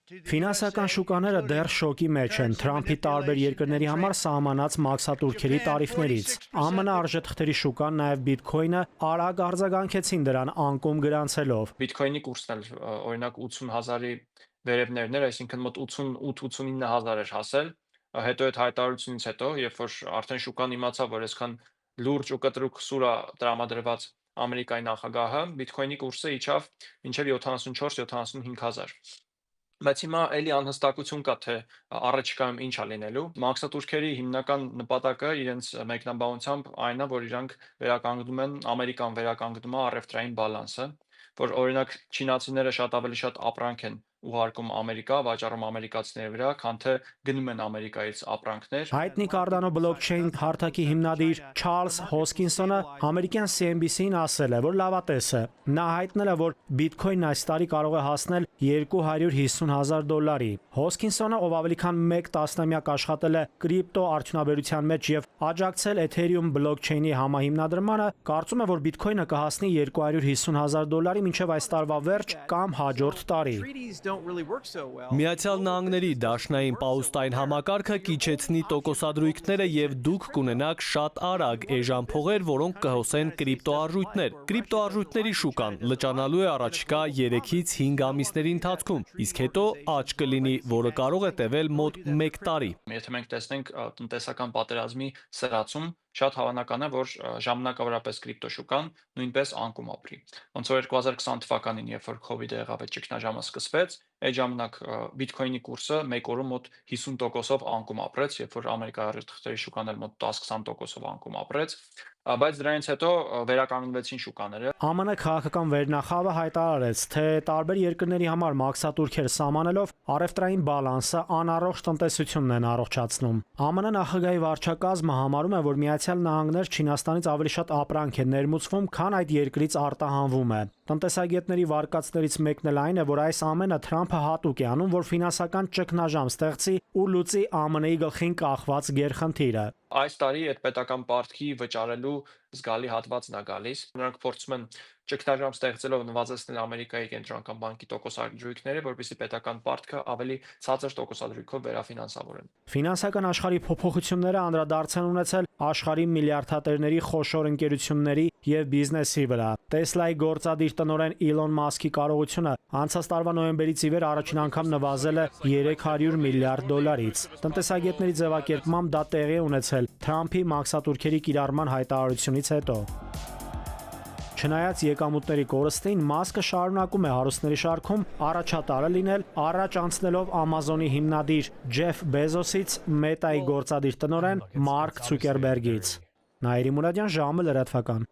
Ֆինանսական շուկաները դեռ շոկի մեջ են Թրամփի տարբեր երկրների համար սահմանած մաքսատուրքերի տարիֆներից։ ԱՄՆ արժեթղթերի շուկան նաև բիթքոյնը արագ արձագանքեցին դրան անկում գրանցելով։ Բիթքոյնի կուրսն էլ օրինակ 80,000-ի վերևներն էր, այսինքն մոտ 88-89,000 էր հասել։ Հետո այդ հայտարարությունից հետո, երբ որ արդեն շուկան իմացավ, որ այսքան լուրջ ու կտրուկ սուր է տրամադրված Ամերիկայի նախագահը, բիթքոյնի կուրսը իջավ մինչև 74-75,000։ Բայց հիմա էլի անհստակություն կա, թե առաջիկայում ինչ է լինելու։ Մաքսատուրքերի հիմնական նպատակը իրենց մեկնաբանությամբ այն է, որ իրանք վերականգնում են, Ամերիկան վերականգնում է առևտրային բալանսը, որ օրինակ չինացիները շատ ավելի շատ ապրանք են ուղարկում Ամերիկա, վաճառում ամերիկացիների վրա, քան թե գնում են Ամերիկայից ապրանքներ։ Հայտնի Cardano blockchain հարթակի հիմնադիր Չարլզ Հոսկինսոնը ամերիկյան CNBC-ին ասել է, որ լավատես է։ Նա հայտնել է, որ բիթքոյնն այս տարի կարող է հասնել $250,000։ Հոսկինսոնը, ով ավելի քան 1 տասնամյակ աշխատել է կրիպտո արդյունաբերության մեջ եւ աջակցել Ethereum blockchain-ի համահիմնադրմանը, կարծում է, որ բիթքոյնը կհասնի $250,000 մինչև այս տարվա վերջ կամ հաջորդ տարի։ Միացյալ Նահանգների դաշնային պաուստային համակարգը կիջեցնի տոկոսադրույքները եւ դուք կունենաք շատ արագ էժան փողեր, որոնք կհոսեն կրիպտոարժույթներ։ Կրիպտոարժույթների շուկան լճանալու է առաջիկա 3-ից 5 ամիսների ընթացքում, իսկ հետո աճ կլինի, որը կարող է տևել մոտ 1 տարի։ Եթե մենք տեսնենք տնտեսական պատերազմի սրացում, շատ հավանական է, որ ժամանակավորապես կրիպտո շուկան նույնպես անկում ապրի։ Ոնց որ 2020 թվականին, երբ որ COVID-ը եղավ, այդ ճգնաժամը սկսվեց, այդ ժամանակ բիթքոյնի կուրսը մեկ օրում մոտ 50%-ով անկում ապրեց, երբ որ Ամերիկայի արժեթղթերի շուկան էլ մոտ 10-20%-ով անկում ապրեց, բայց դրանից հետո վերականգնվեցին շուկաները։ ԱՄՆ քաղաքական վերնախավը հայտարարեց, թե տարբեր երկրների համար մաքսատուրքեր սահմանելով առևտրային բալանսը անառողջ տնտեսությունն են առողջացնում։ ԱՄՆ նախագահի վարչակազմը համարում է, որ Միացյալ Նահանգներ Չինաստանից ավելի շատ ապրանք է ներմուծվում, քան այդ երկրից արտահանվում է։ Տնտեսագետների վարկածներից մեկն էլ այն է, որ այս ամենը Թրամփը հատուկ է անում, որ ֆինանսական ճգնաժամ ստեղծի ու լուծի ԱՄՆ-ի գլխին կախված գերխնդիրը։ Այս տարի այդ պետական պարտքի վճարելու զգալի հատվածն է գալիս։ Նրանք փորձում են ճգնաժամ ստեղծելով նվազեցնել Ամերիկայի կենտրոնական բանկի տոկոսադրույքները, որպեսզի պետական պարտքը ավելի ցածր տոկոսադրույքով վերաֆինանսավորեն։ Ֆինանսական աշխարհի փոփոխությունները անդրադարձ են ունեցել աշխարհի միլիարդատերների խոշոր ընկերությունների եւ բիզնեսի վրա։ Տեսլայի գործադիր տնօրեն Իլոն Մասկի կարողությունը անցած տարվա նոյեմբերից ի վեր առաջին անգամ նվազել է $300 միլիարդ։ Տնտեսագետների ձևակերպմամբ դա տեղի է ունեցել Թրամփի մաքսատուրքերի կիրառման հայտարարությունից հետո։ Չնայած եկամուտների կորստին, Մասկը շարունակում է հարուստների շարքում առաջատարը լինել, առաջ անցնելով Amazon-ի հիմնադիր Ջեֆ Բեզոսից Մետայի գործադիր տնօրեն Մարկ Ցուկերբերգից։ Նաիրի Մուրադյան, ժամը լրատվական։